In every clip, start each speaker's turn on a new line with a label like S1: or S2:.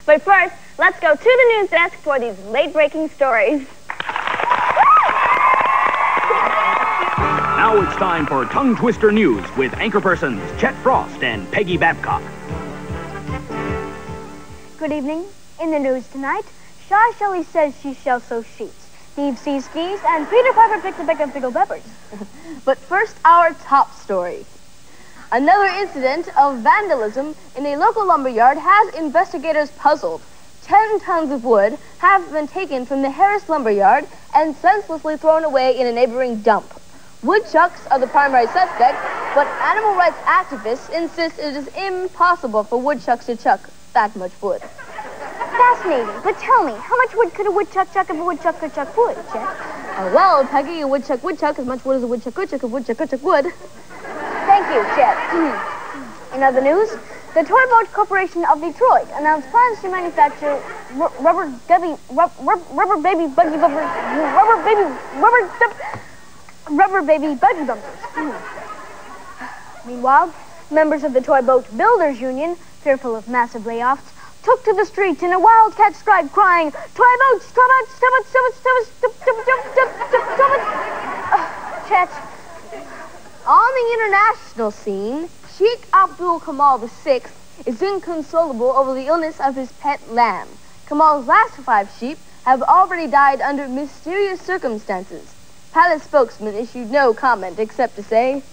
S1: But first, let's go to the news desk for these late-breaking stories.
S2: Now it's time for Tongue Twister News with anchor persons Chet Frost and Peggy Babcock.
S3: Good evening. In the news tonight, Shy Shelley says she shall sew sheets. Steve sees skis, and Peter Piper picks a peck of pickled peppers.
S4: But first, our top story. Another incident of vandalism in a local lumberyard has investigators puzzled. 10 tons of wood have been taken from the Harris lumberyard and senselessly thrown away in a neighboring dump. Woodchucks are the primary suspect, but animal rights activists insist it is impossible for woodchucks to chuck that much wood.
S3: Fascinating, but tell me, how much wood could a woodchuck chuck if a woodchuck could chuck wood, Chet?
S4: Well, Peggy, a woodchuck would chuck as much wood as a woodchuck could chuck if a woodchuck could chuck wood.
S3: Thank you, Chet. In other news, the Toy Boat Corporation of Detroit announced plans to manufacture rubber baby buggy bumpers. Meanwhile, members of the Toy Boat Builders Union, fearful of massive layoffs, took to the streets in a wildcat stride, crying, "Toy boats, toy boats, toy boats, toy boats, toy boats." Chet.
S4: On the international scene, Sheikh Abdul Kamal VI is inconsolable over the illness of his pet lamb. Kamal's last 5 sheep have already died under mysterious circumstances. Palace spokesman issued no comment except to say,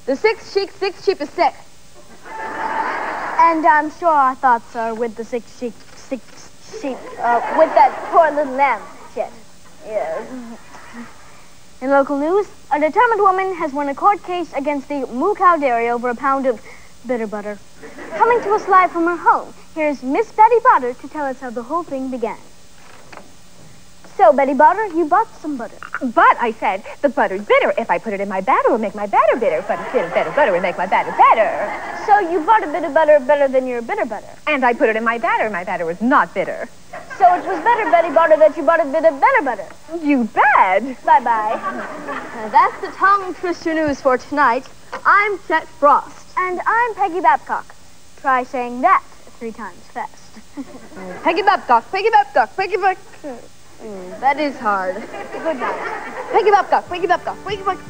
S4: "The sixth sheep is sick."
S3: And I'm sure our thoughts are with the six sheep, with that poor little lamb, Chet. Yes. In local news, a determined woman has won a court case against the Moo Cow Dairy over a pound of bitter butter. Coming to us live from her home, here's Miss Betty Butter to tell us how the whole thing began. So, Betty Butter, you bought some butter.
S5: But, I said, the butter's bitter. If I put it in my batter, it will make my batter bitter. But instead of better butter, it will make my batter better.
S3: So you bought a bit of butter better than your bitter butter.
S5: And I put it in my batter. My batter was not bitter.
S3: So it was better, Betty Butter, that you bought a bit of better butter.
S5: You bet.
S3: Bye-bye.
S4: That's the Tongue Twister News for tonight. I'm Chet Frost.
S3: And I'm Peggy Babcock. Try saying that 3 times fast.
S4: Peggy Babcock, Peggy Babcock, Peggy Babcock. That is hard.
S3: Good night.
S4: Peggy Babcock, Peggy Babcock, Peggy Babcock.